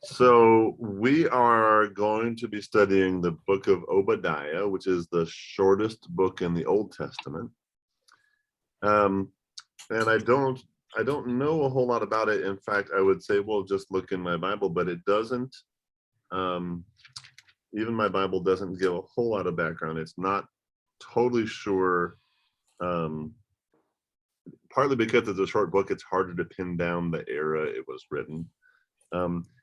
So we are going to be studying the book of Obadiah, which is the shortest book in the Old Testament. And I don't know a whole lot about it. In fact, I would say, well, just look in my Bible, but it doesn't. Even my Bible doesn't give a whole lot of background. It's not totally sure. Partly because it's a short book, it's harder to pin down the era it was written.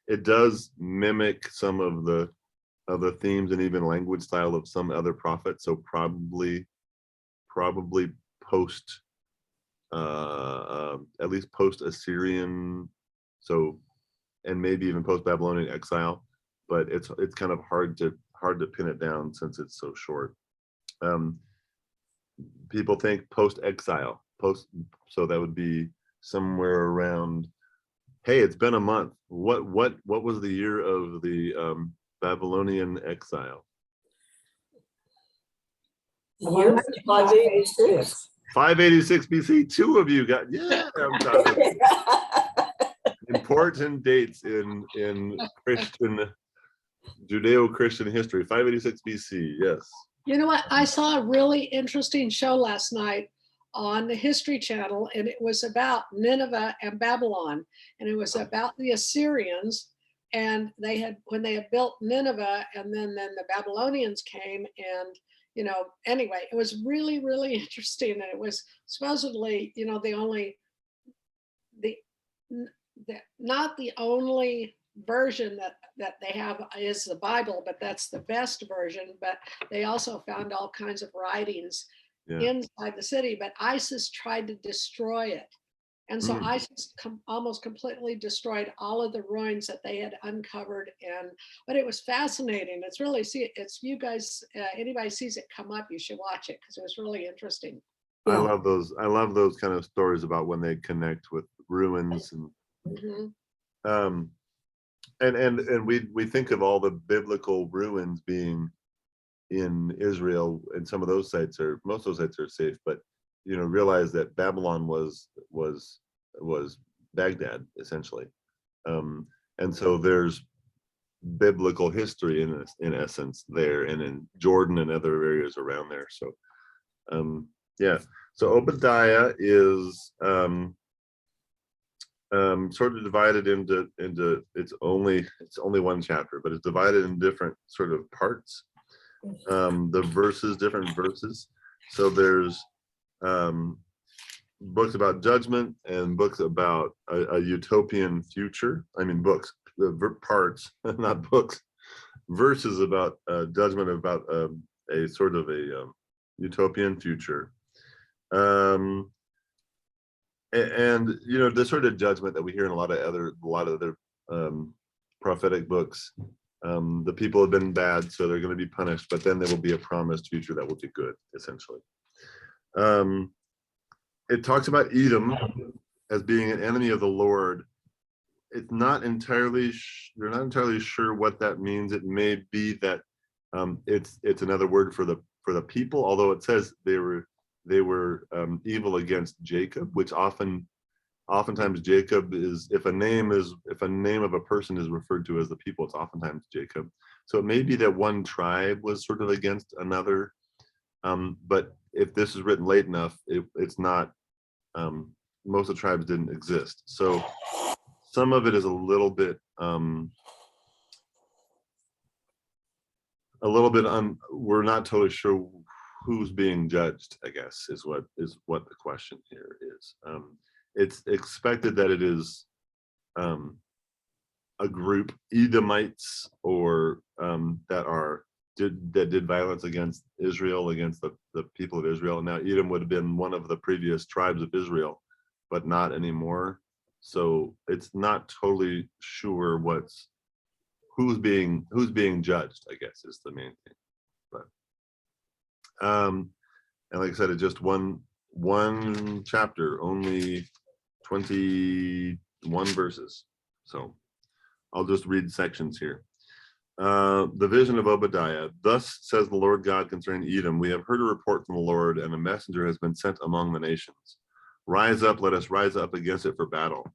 It does mimic some of the themes and even language style of some other prophets. So probably post, at least post Assyrian, so, and maybe even post Babylonian exile. But it's kind of hard to pin it down since it's so short. People think post exile, so that would be somewhere around. Hey, it's been a month. What was the year of the Babylonian exile? The year 586. 586 BC. Two of you got, yeah. I'm talking important dates in Christian, Judeo-Christian history. 586 BC. Yes. You know what? I saw a really interesting show last night on the History Channel, and it was about Nineveh and Babylon, and it was about the Assyrians, and when they had built Nineveh, and then the Babylonians came, and anyway, it was really, really interesting, and it was supposedly, not the only version that they have is the Bible, but that's the best version. But they also found all kinds of writings inside the city, but ISIS tried to destroy it. And so ISIS almost completely destroyed all of the ruins that they had uncovered. But it was fascinating. It's really, it's you guys, anybody sees it come up, you should watch it because it was really interesting. I love those kind of stories about when they connect with ruins and and we think of all the biblical ruins being in Israel, and some of those sites most of those sites are safe, but realize that Babylon was Baghdad essentially, and so there's biblical history in essence there, and in Jordan and other areas around there. So so Obadiah is sort of divided into it's only one chapter, but it's divided in different sort of parts. Different verses. So there's books about judgment and books about a utopian future. I mean, books, parts, not books. Verses about judgment, about a sort of a utopian future. And the sort of judgment that we hear in a lot of other prophetic books. The people have been bad, so they're going to be punished, but then there will be a promised future that will be good, essentially. It talks about Edom as being an enemy of the Lord. It's not entirely, they're not entirely sure what that means. It may be that it's another word for the people, although it says they were evil against Jacob, which oftentimes Jacob is, if a name of a person is referred to as the people, it's oftentimes Jacob. So it may be that one tribe was sort of against another, but if this is written late enough, it's not, most of the tribes didn't exist. So some of it is a little bit we're not totally sure who's being judged, I guess, is what the question here is. It's expected that it is a group, Edomites, or that did violence against Israel, against the people of Israel. Now Edom would have been one of the previous tribes of Israel, but not anymore. So it's not totally sure who's being judged, I guess, is the main thing. But and like I said, it's just one chapter, only 21 verses. So I'll just read sections here. The vision of Obadiah. Thus says the Lord God concerning Edom, we have heard a report from the Lord, and a messenger has been sent among the nations. Rise up, let us rise up against it for battle.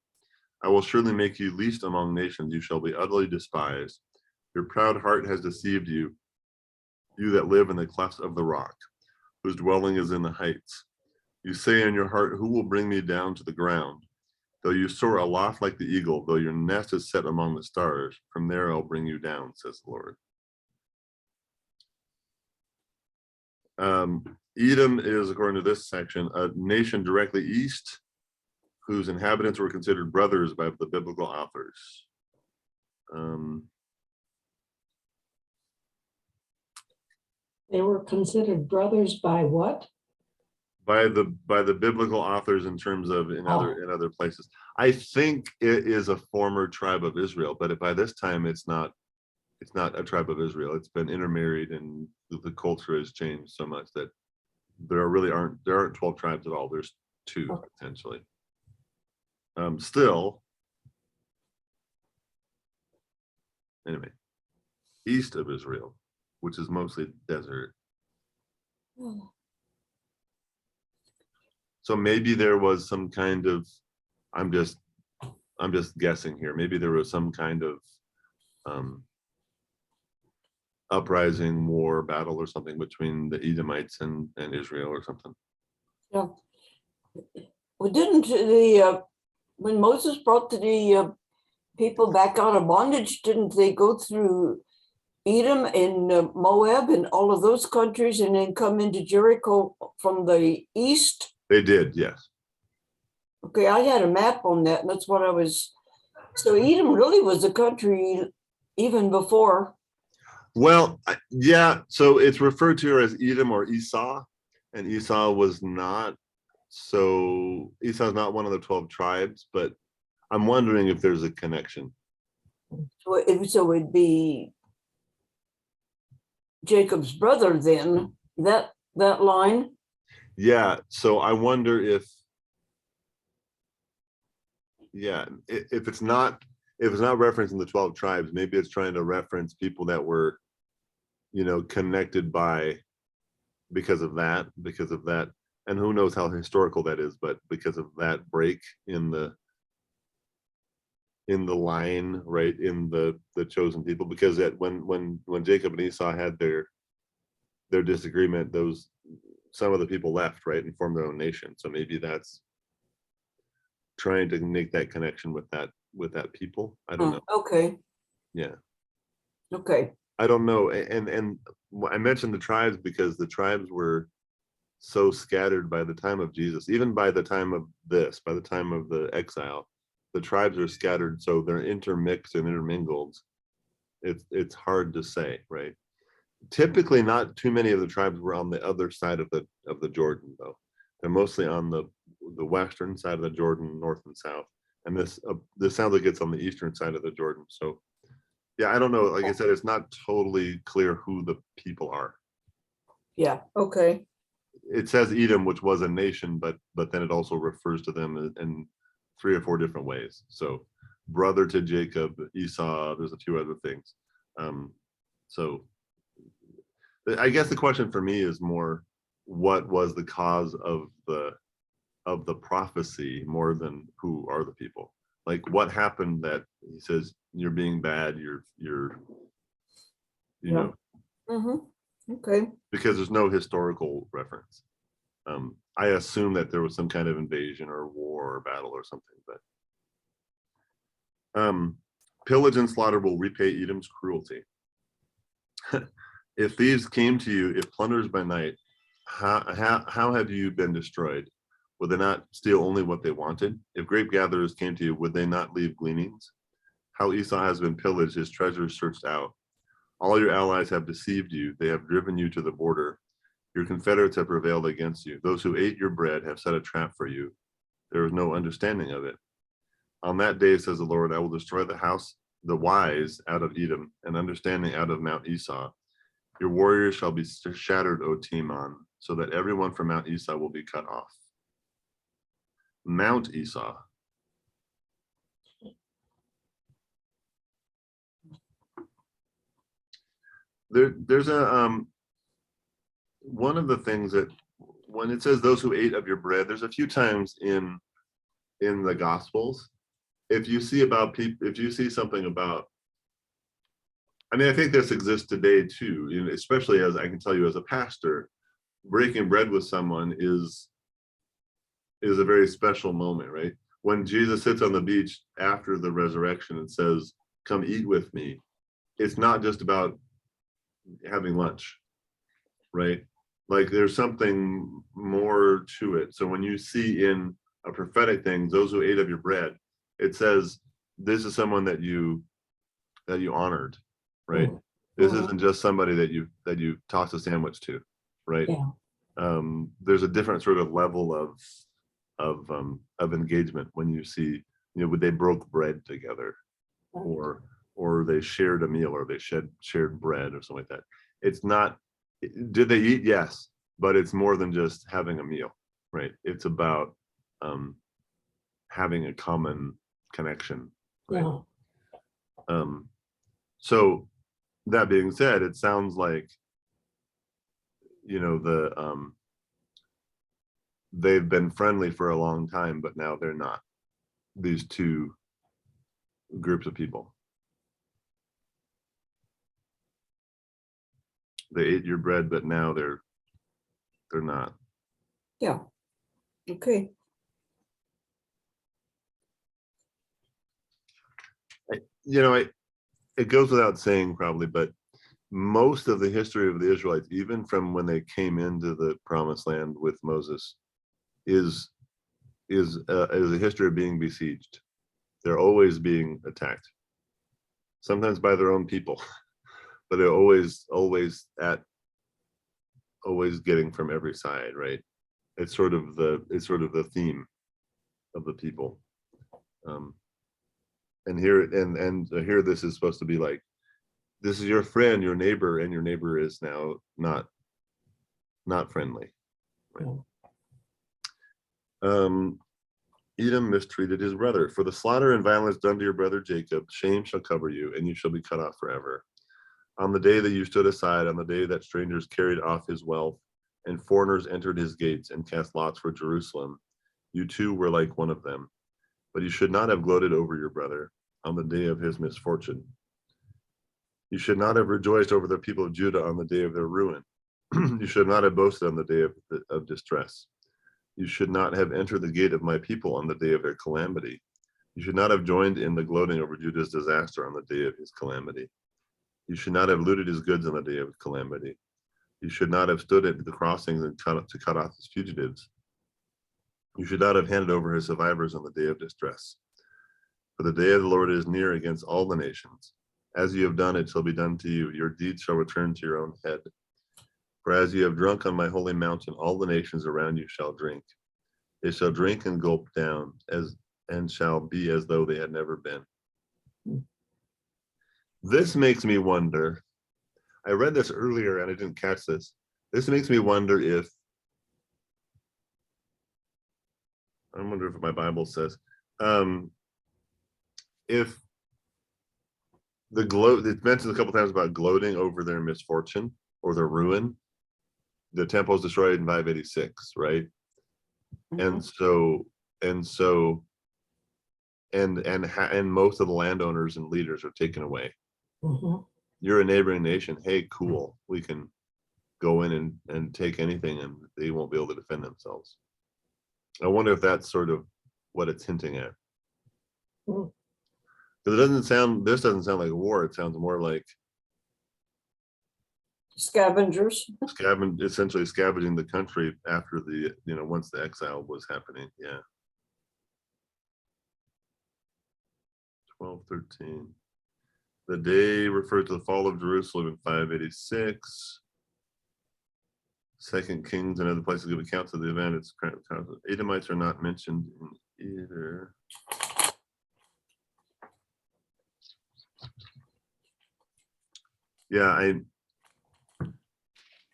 I will surely make you least among nations. You shall be utterly despised. Your proud heart has deceived you, you that live in the clefts of the rock, whose dwelling is in the heights. You say in your heart, who will bring me down to the ground? Though you soar aloft like the eagle, though your nest is set among the stars, from there I'll bring you down, says the Lord. Edom is, according to this section, a nation directly east, whose inhabitants were considered brothers by the biblical authors. They were considered brothers by what? By the biblical authors in terms of in other places. I think it is a former tribe of Israel, but by this time it's not a tribe of Israel. It's been intermarried, and the culture has changed so much that there aren't 12 tribes at all. There's 2 potentially. Still, anyway, east of Israel, which is mostly desert. So maybe there was some kind of, I'm just guessing here. Maybe there was some kind of uprising, war, battle, or something between the Edomites and Israel or something. Yeah. Well, didn't the when Moses brought the people back out of bondage, didn't they go through Edom and Moab and all of those countries and then come into Jericho from the east? They did, yes. Okay, I had a map on that, and that's what I was. So Edom really was a country even before. Well, yeah. So it's referred to as Edom or Esau, and Esau was not. So Esau's not one of the 12 tribes, but I'm wondering if there's a connection. So it'd be Jacob's brother then, that line. Yeah. So I wonder if it's not referencing the 12 tribes, maybe it's trying to reference people that were, connected because of that, and who knows how historical that is, but because of that break in the line, right, in the chosen people, because when Jacob and Esau had their disagreement, some of the people left, right, and formed their own nation. So maybe that's trying to make that connection with that people. I don't know. Okay. Yeah. Okay. I don't know. And I mentioned the tribes because the tribes were so scattered by the time of Jesus, even by the time of the exile, the tribes are scattered. So they're intermixed and intermingled. It's hard to say, right? Typically not too many of the tribes were on the other side of the Jordan, though. They're mostly on the western side of the Jordan, north and south. And this sounds like it's on the eastern side of the Jordan. So yeah, I don't know. Like I said, it's not totally clear who the people are. Yeah. Okay. It says Edom, which was a nation, but then it also refers to them in 3 or 4 different ways. So brother to Jacob, Esau, there's a few other things. So I guess the question for me is more, what was the cause of the prophecy more than who are the people? Like what happened that he says you're being bad, you're know, okay, because there's no historical reference. I assume that there was some kind of invasion or war or battle or something, but pillage and slaughter will repay Edom's cruelty. If thieves came to you, if plunderers by night, how have you been destroyed? Would they not steal only what they wanted? If grape gatherers came to you, would they not leave gleanings? How Esau has been pillaged, his treasures searched out. All your allies have deceived you. They have driven you to the border. Your confederates have prevailed against you. Those who ate your bread have set a trap for you. There is no understanding of it. On that day, says the Lord, I will destroy the wise out of Edom, and understanding out of Mount Esau. Your warriors shall be shattered, O Teman, so that everyone from Mount Esau will be cut off. Mount Esau. There's one of when it says those who ate of your bread, there's a few times in the Gospels. If you see about people, if you see something about, I mean, I think this exists today too, you know, especially as I can tell you as a pastor, breaking bread with someone is a very special moment, right? When Jesus sits on the beach after the resurrection and says, "Come eat with me," it's not just about having lunch, right? Like there's something more to it. So when you see in a prophetic thing, those who ate of your bread, it says this is someone that you honored, right? This isn't just somebody that you tossed a sandwich to, right? Yeah. There's a different sort of level of engagement when you see, you know, they broke bread together, or they shared a meal, or they shared bread or something like that. It's not, did they eat? Yes, but it's more than just having a meal, right? It's about having a common connection, right? Yeah. So that being said, it sounds like, you know, they've been friendly for a long time, but now they're not, these two groups of people. They ate your bread, but now they're not. Yeah. Okay. You know, it goes without saying probably, but most of the history of the Israelites, even from when they came into the promised land with Moses, is a history of being besieged. They're always being attacked, sometimes by their own people, but they're always getting from every side, right? It's sort of the theme of the people. And here this is supposed to be like, this is your friend, your neighbor, and your neighbor is now not friendly, right? Edom mistreated his brother. For the slaughter and violence done to your brother Jacob, shame shall cover you, and you shall be cut off forever. On the day that you stood aside, on the day that strangers carried off his wealth, and foreigners entered his gates and cast lots for Jerusalem, you too were like one of them. But you should not have gloated over your brother on the day of his misfortune. You should not have rejoiced over the people of Judah on the day of their ruin. You should not have boasted on the day of distress. You should not have entered the gate of my people on the day of their calamity. You should not have joined in the gloating over Judah's disaster on the day of his calamity. You should not have looted his goods on the day of his calamity. You should not have stood at the crossings and to cut off his fugitives. You should not have handed over his survivors on the day of distress. For the day of the Lord is near against all the nations. As you have done, it shall be done to you. Your deeds shall return to your own head. For as you have drunk on my holy mountain, all the nations around you shall drink. They shall drink and gulp down, and shall be as though they had never been. This makes me wonder. I read this earlier and I didn't catch this. This makes me wonder if, I wonder if my Bible says, if it mentions a couple times about gloating over their misfortune or their ruin. The temple was destroyed in 586, right? And most of the landowners and leaders are taken away. You're a neighboring nation. Hey, cool. We can go in and take anything and they won't be able to defend themselves. I wonder if that's sort of what it's hinting at. Because this doesn't sound like a war. It sounds more like Scavengers. Essentially scavenging the country after the, once the exile was happening. Yeah. 12:13. The day referred to the fall of Jerusalem in 586. Second Kings and other places give accounts of the event. It's Edomites are not mentioned in either. Yeah,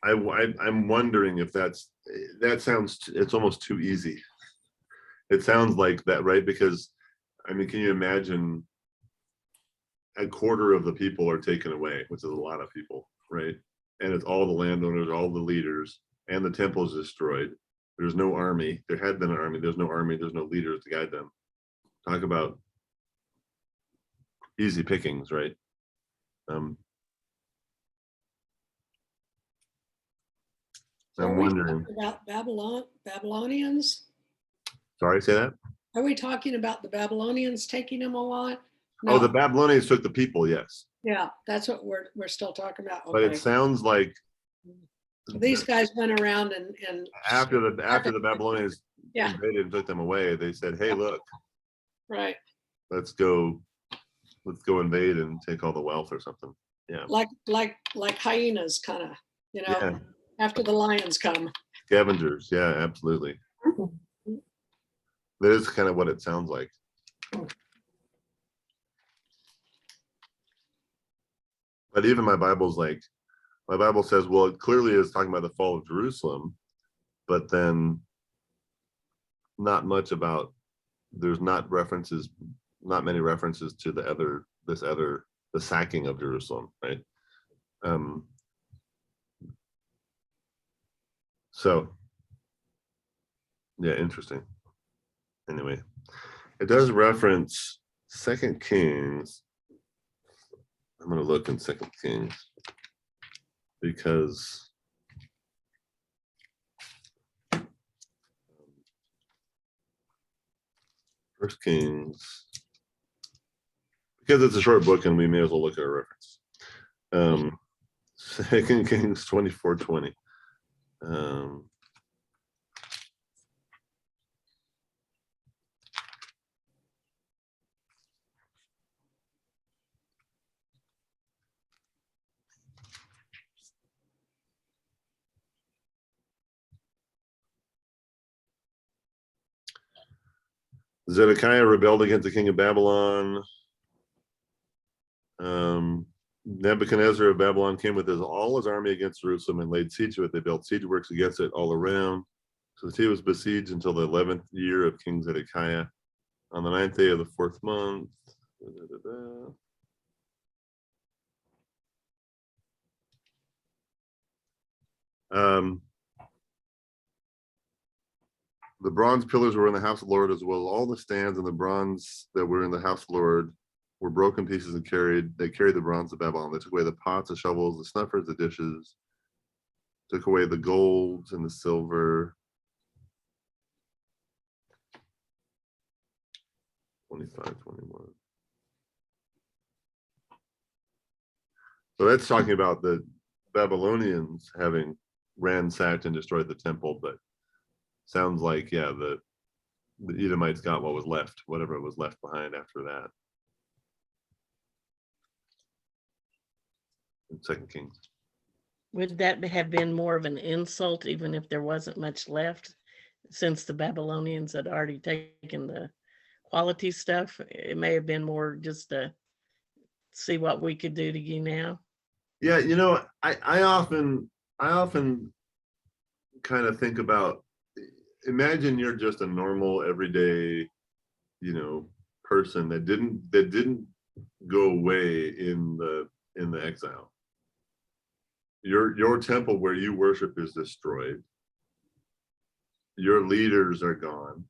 I'm wondering if that sounds, it's almost too easy. It sounds like that, right? Because I mean, can you imagine a quarter of the people are taken away, which is a lot of people, right? And it's all the landowners, all the leaders, and the temple is destroyed. There's no army. There had been an army. There's no army. There's no leaders to guide them. Talk about easy pickings, right? I'm wondering. About Babylonians? Sorry, say that? Are we talking about the Babylonians taking them a lot? Oh, the No. Babylonians took the people, yes. Yeah, that's what we're still talking about. But it Okay. sounds like These guys went around and after the Babylonians Yeah. invaded and took them away, they said, hey, look, right, let's go invade and take all the wealth or something. Yeah. like hyenas, kind of, Yeah. after the lions come. Scavengers, yeah, absolutely. That is kind of what it sounds like. But even my Bible says, well, it clearly is talking about the fall of Jerusalem, but then not much about, there's not many references to the sacking of Jerusalem, right? So yeah, interesting. Anyway, it does reference 2 Kings. I'm going to look in 2 Kings because First Kings, because it's a short book and we may as well look at a reference. 2 Kings 24:20. Zedekiah rebelled against the king of Babylon. Nebuchadnezzar of Babylon came with all his army against Jerusalem and laid siege to it. They built siege works against it all around. So the city was besieged until the 11th year of King Zedekiah. On the 9th day of the 4th month. The bronze pillars were in the house of the Lord, as well as all the stands and the bronze that were in the house of the Lord were broken pieces and they carried the bronze to Babylon. They took away the pots, the shovels, the snuffers, the dishes, took away the gold and the silver. 25, 21. So that's talking about the Babylonians having ransacked and destroyed the temple, but sounds like, yeah, the Edomites got what was left, whatever was left behind after that. In 2 Kings. Would that have been more of an insult, even if there wasn't much left, since the Babylonians had already taken the quality stuff? It may have been more just to see what we could do to you now. Yeah, I often kind of think about, imagine you're just a normal everyday, person that didn't go away in the exile. Your temple where you worship is destroyed. Your leaders are gone.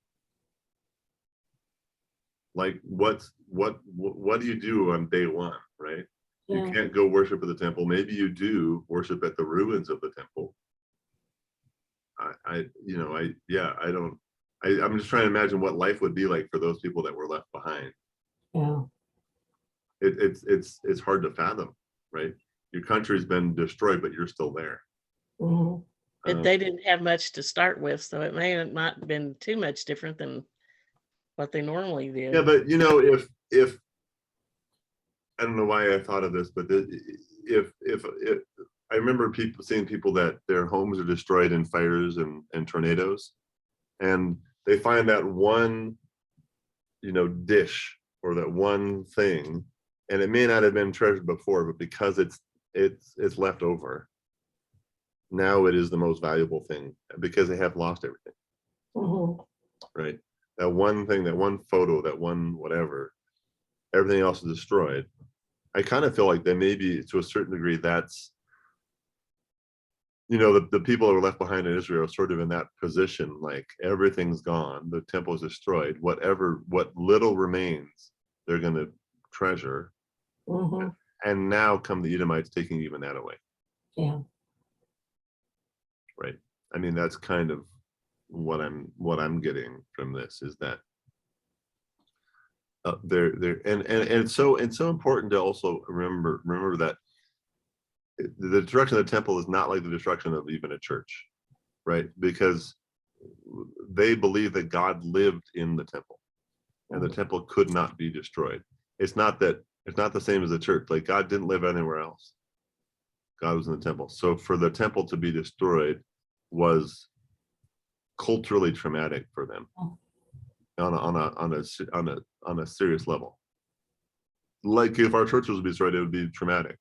Like what do you do on day one, right? Yeah. You can't go worship at the temple. Maybe you do worship at the ruins of the temple. I'm just trying to imagine what life would be like for those people that were left behind. Yeah. It's hard to fathom, right? Your country's been destroyed, but you're still there. Mhm. But they didn't have much to start with, so it may have not been too much different than what they normally did. Yeah, but if I don't know why I thought of this, but if I remember seeing people that their homes are destroyed in fires and tornadoes, and they find that one, dish or that one thing, and it may not have been treasured before, but because it's left over, now it is the most valuable thing because they have lost everything. Mhm. Right? That one thing, that one photo, that one whatever, everything else is destroyed. I kind of feel like that maybe to a certain degree that's you know, the people that were left behind in Israel are sort of in that position, like everything's gone, the temple is destroyed, what little remains, they're going to treasure. Mhm. And now come the Edomites taking even that away. Yeah. Right. I mean, that's kind of what I'm getting from this, is that they're and it's so important to also remember that the destruction of the temple is not like the destruction of even a church, right? Because they believe that God lived in the temple, and the temple could not be destroyed. It's not the same as the church. Like, God didn't live anywhere else. God was in the temple. So for the temple to be destroyed was culturally traumatic for them on a serious level. Like, if our church was to be destroyed, it would be traumatic,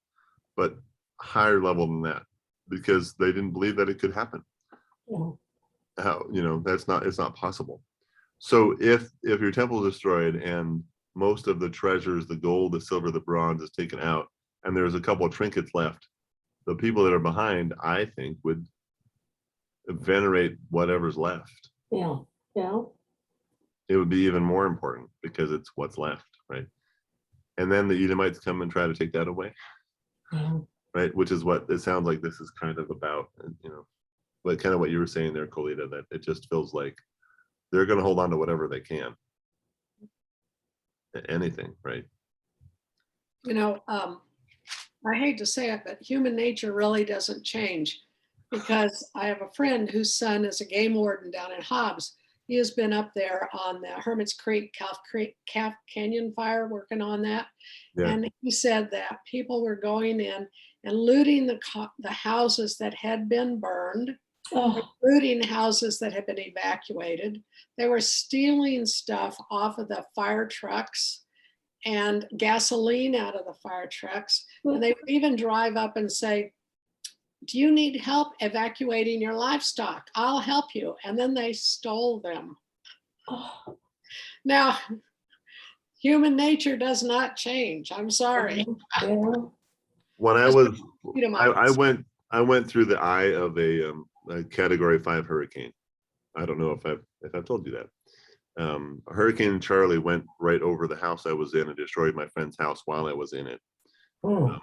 but higher level than that, because they didn't believe that it could happen. Yeah. How, you know, it's not possible. So if your temple is destroyed and most of the treasures, the gold, the silver, the bronze is taken out, and there's a couple of trinkets left, the people that are behind, I think, would venerate whatever's left. Yeah. Yeah. It would be even more important because it's what's left, right? And then the Edomites come and try to take that away, Yeah. right? Which is what it sounds like this is kind of about, you know, but kind of what you were saying there, Colita, that it just feels like they're going to hold on to whatever they can, anything, right? You know, I hate to say it, but human nature really doesn't change, because I have a friend whose son is a game warden down in Hobbs. He has been up there on the Hermit's Creek, Calf Canyon fire, working on that. Yeah. And he said that people were going in and looting the houses that had been burned, Oh, looting houses that had been evacuated. They were stealing stuff off of the fire trucks and gasoline out of the fire trucks. And they would even drive up and say, "Do you need help evacuating your livestock? I'll help you." And then they stole them. oh, Now, human nature does not change. I'm sorry. yeah. When I Just was, Edomites. I went through the eye of a Category 5 hurricane. I don't know if I've told you that. Hurricane Charlie went right over the house I was in and destroyed my friend's house while I was in it. Mm.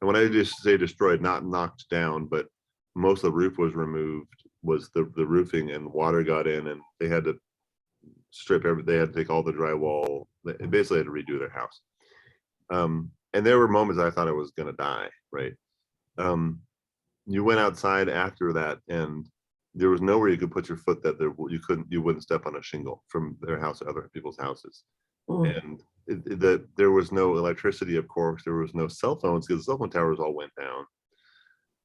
And when I just say destroyed, not knocked down, but most of the roof was removed, was the roofing, and water got in, and they had to they had to take all the drywall. They basically had to redo their house. And there were moments I thought I was going to die, right? You went outside after that, and there was nowhere you could put your foot that you wouldn't step on a shingle from their house to other people's houses. Mm. And there was no electricity, of course. There was no cell phones because the cell phone towers all went down.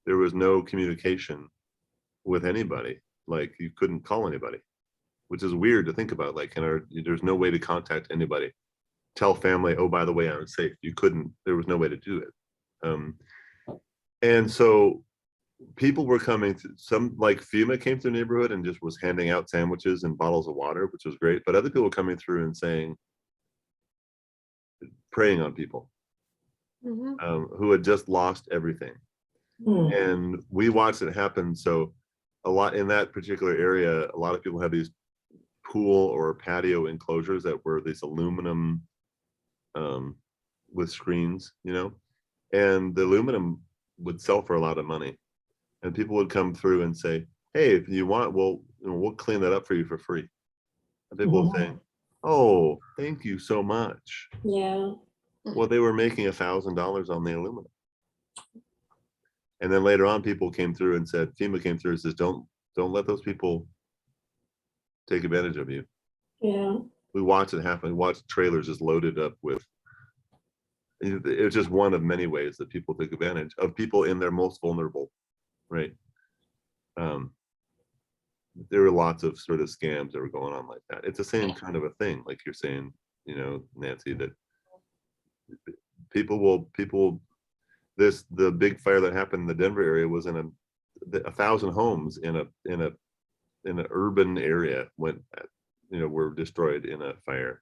There was no communication with anybody. Like, you couldn't call anybody, which is weird to think about. Like, there's no way to contact anybody. Tell family, oh, by the way, I'm safe. You couldn't. There was no way to do it. And so people were coming to, some, like FEMA came to the neighborhood and just was handing out sandwiches and bottles of water, which was great. But other people were coming through and preying on people who had just lost everything. Mm. And we watched it happen. So a lot in that particular area, a lot of people had these pool or patio enclosures that were these aluminum with screens, you know, and the aluminum would sell for a lot of money. And people would come through and say, hey, if you want, we'll clean that up for you for free. And people would say, oh, thank you so much. Yeah. Well, they were making $1,000 on the aluminum. And then later on, people came through and said, FEMA came through and says, don't let those people take advantage of you. Yeah. We watched it happen. We watched trailers just loaded up with, it was just one of many ways that people took advantage of people in their most vulnerable, right? There were lots of sort of scams that were going on like that. It's the same kind of a thing, like you're saying, you know, Nancy, that the big fire that happened in the Denver area was in 1,000 homes in an urban area were destroyed in a fire.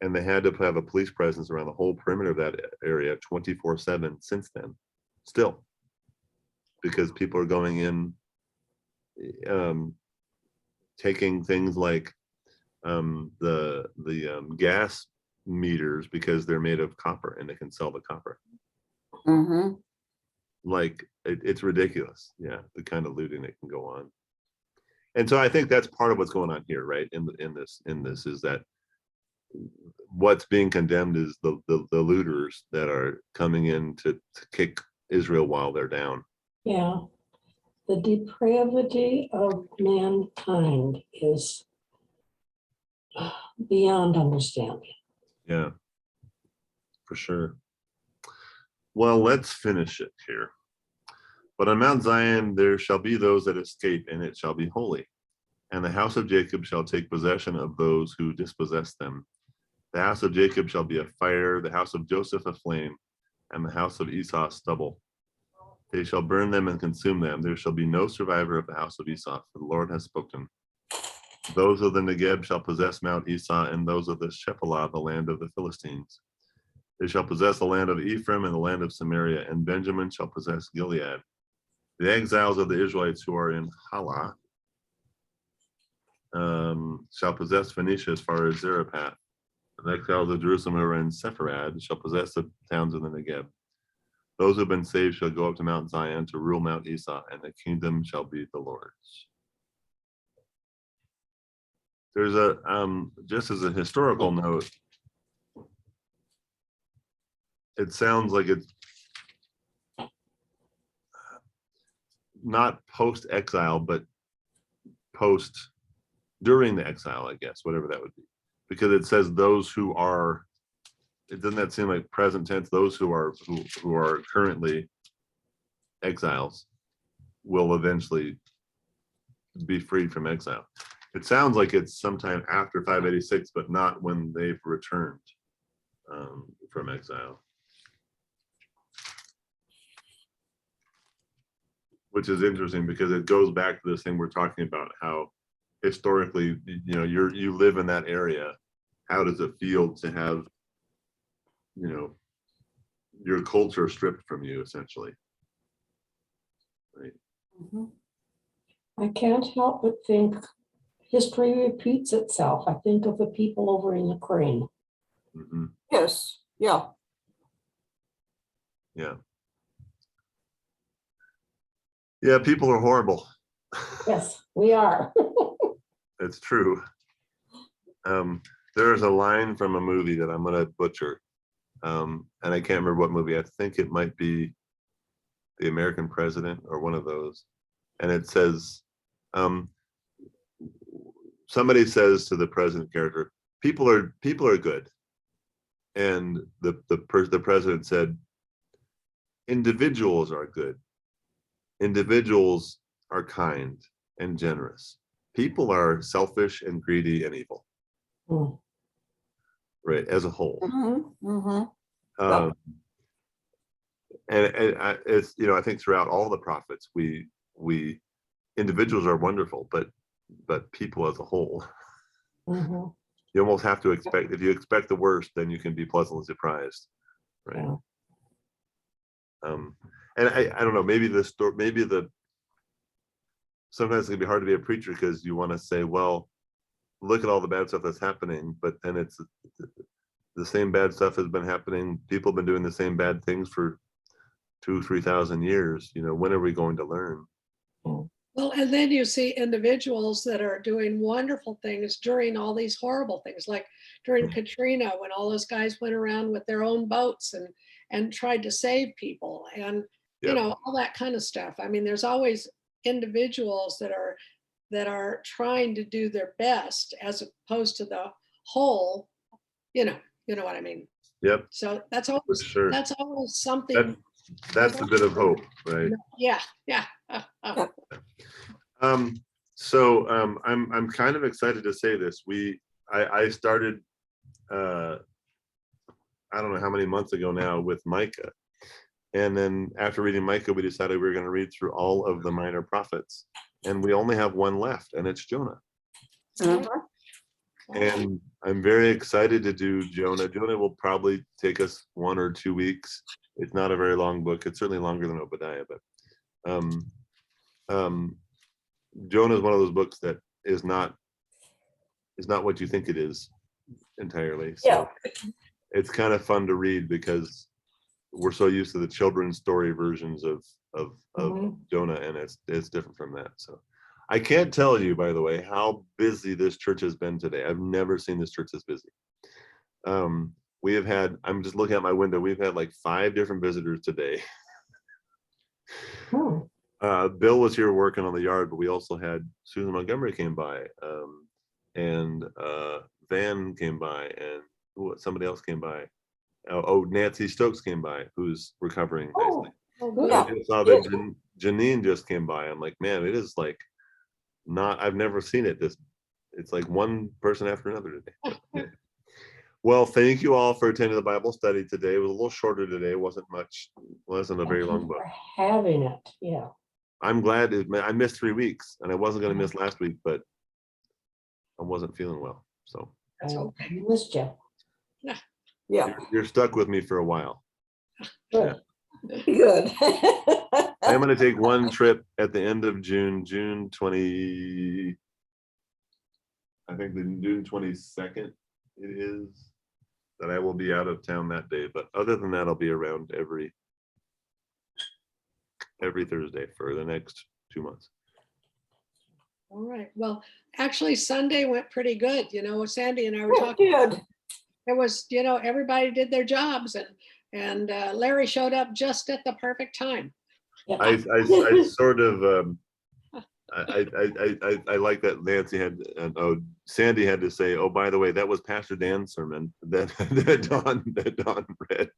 And they had to have a police presence around the whole perimeter of that area 24/7 since then, still, because people are going in, taking things like the gas meters because they're made of copper and they can sell the copper. Mhm. Like it's ridiculous, yeah, the kind of looting that can go on. And so I think that's part of what's going on here, right? In this is that what's being condemned is the looters that are coming in to kick Israel while they're down. Yeah, the depravity of mankind is beyond understanding. Yeah, for sure. Well, let's finish it here. But on Mount Zion there shall be those that escape, and it shall be holy. And the house of Jacob shall take possession of those who dispossess them. The house of Jacob shall be a fire, the house of Joseph a flame, and the house of Esau stubble. They shall burn them and consume them. There shall be no survivor of the house of Esau, for the Lord has spoken. Those of the Negeb shall possess Mount Esau, and those of the Shephelah, the land of the Philistines. They shall possess the land of Ephraim and the land of Samaria, and Benjamin shall possess Gilead. The exiles of the Israelites who are in Halah shall possess Phoenicia as far as Zarephath. The exiles of Jerusalem who are in Sepharad shall possess the towns of the Negeb. Those who have been saved shall go up to Mount Zion to rule Mount Esau, and the kingdom shall be the Lord's. There's a, just as a historical note, it sounds like it's not post-exile, but during the exile, I guess, whatever that would be. Because it says those who are, it doesn't that seem like present tense, those who are currently exiles will eventually be freed from exile. It sounds like it's sometime after 586, but not when they've returned from exile. Which is interesting because it goes back to this thing we're talking about, how historically, you know, you live in that area. How does it feel to have, you know, your culture stripped from you, essentially? Right. Mhm. I can't help but think history repeats itself. I think of the people over in Ukraine. Mm-hmm. Yes, yeah. Yeah. Yeah, people are horrible. Yes, we are. It's true. There is a line from a movie that I'm going to butcher, and I can't remember what movie. I think it might be The American President or one of those. And it says, somebody says to the president character, people are good. And the president said, individuals are good. Individuals are kind and generous. People are selfish and greedy and evil. Mm. Right, as a whole. Mm-hmm. Mm-hmm. And it's, you know, I think throughout all the prophets, we individuals are wonderful, but people as a whole, Mm-hmm. you almost have to expect, if you expect the worst, then you can be pleasantly surprised, right? Yeah. And I don't know, maybe sometimes it can be hard to be a preacher because you want to say, well, look at all the bad stuff that's happening, but then it's the same bad stuff has been happening. People have been doing the same bad things for 2,000-3,000 years. You know, when are we going to learn? Well, and then you see individuals that are doing wonderful things during all these horrible things, like during Katrina, when all those guys went around with their own boats and tried to save people, and you know, all that kind of stuff. I mean, there's always individuals that are trying to do their best as opposed to the whole, you know what I mean. Yep. So that's For always sure. something. That's a bit of hope, right? Yeah. I'm kind of excited to say this. I started I don't know how many months ago now with Micah, and then after reading Micah, we decided we were going to read through all of the minor prophets, and we only have one left, and it's Jonah. Mhm. And I'm very excited to do Jonah. Jonah will probably take us 1 or 2 weeks. It's not a very long book. It's certainly longer than Obadiah, but Um, Jonah is one of those books that is not what you think it is entirely. So Yeah. it's kind of fun to read because we're so used to the children's story versions of Mhm. Jonah, and it's different from that. So I can't tell you, by the way, how busy this church has been today. I've never seen this church this busy. We have had, I'm just looking out my window, we've had like 5 different visitors today. Hmm. Bill was here working on the yard, but we also had Susan Montgomery came by, and Van came by, and somebody else came by. Nancy Stokes came by, who's recovering Oh, nicely. Oh, good. I good. just saw that Janine just came by. I'm like, man, it is like I've never seen it this. It's like one person after another today. Yeah. Well, thank you all for attending the Bible study today. It was a little shorter today. It wasn't a very Thank long you book. for having it, yeah. I'm glad I missed 3 weeks, and I wasn't going to miss last week, but I wasn't feeling well. So That's I okay. missed you. Yeah, you're stuck with me for a while. Good. good. I'm going to take one trip at the end of June 20. I think the June 22nd it is that I will be out of town that day. But other than that, I'll be around every Thursday for the next 2 months. All right. Well, actually, Sunday went pretty good. Sandy and I were talking. Good. It was, everybody did their jobs, and Larry showed up just at the perfect time. Yeah. I sort of I like that Nancy had Sandy had to say, oh, by the way, that was Pastor Dan's sermon that Dawn read.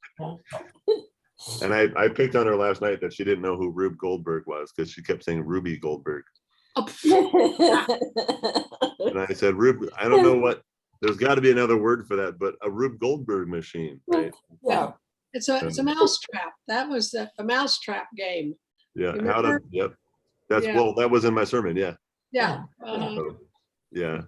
And I picked on her last night that she didn't know who Rube Goldberg was because she kept saying Ruby Goldberg. Oh, And I said, Rube, I don't know what, there's got to be another word for that, but a Rube Goldberg machine, right? Yeah, it's a mousetrap. That was the mousetrap game. Yeah. You remember? Yep. That's Yeah. well, that was in my sermon. Yeah. Yeah. So, yeah.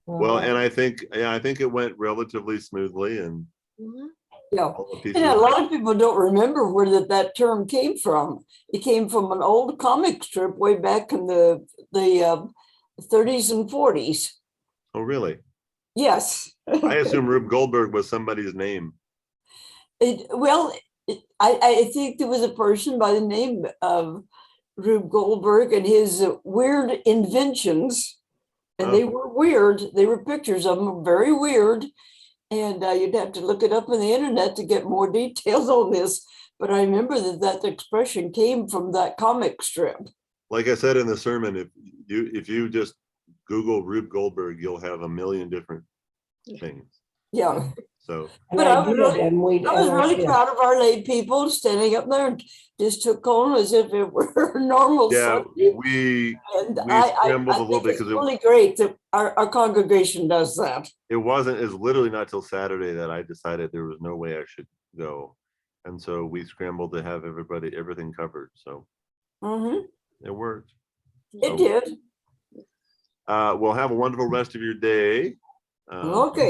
Well, and I think it went relatively smoothly, and Mhm. yeah. all the pieces. And a lot of people don't remember where that term came from. It came from an old comic strip way back in the 30s and 40s. Oh, really? Yes. I assume Rube Goldberg was somebody's name. I think there was a person by the name of Rube Goldberg and his weird inventions, and they were weird. They were pictures of them, very weird. And you'd have to look it up on the internet to get more details on this. But I remember that expression came from that comic strip. Like I said in the sermon, if you just Google Rube Goldberg, you'll have a million different things. Yeah. So. But I was really did. proud of our lay people standing up there and just took on as if it were normal. Yeah, Sunday. we I scrambled a little think bit it's because really great that our congregation does that. it's literally not till Saturday that I decided there was no way I should go. And so we scrambled to have everything covered. So it worked. It did. Well, have a wonderful rest of your day. Okay.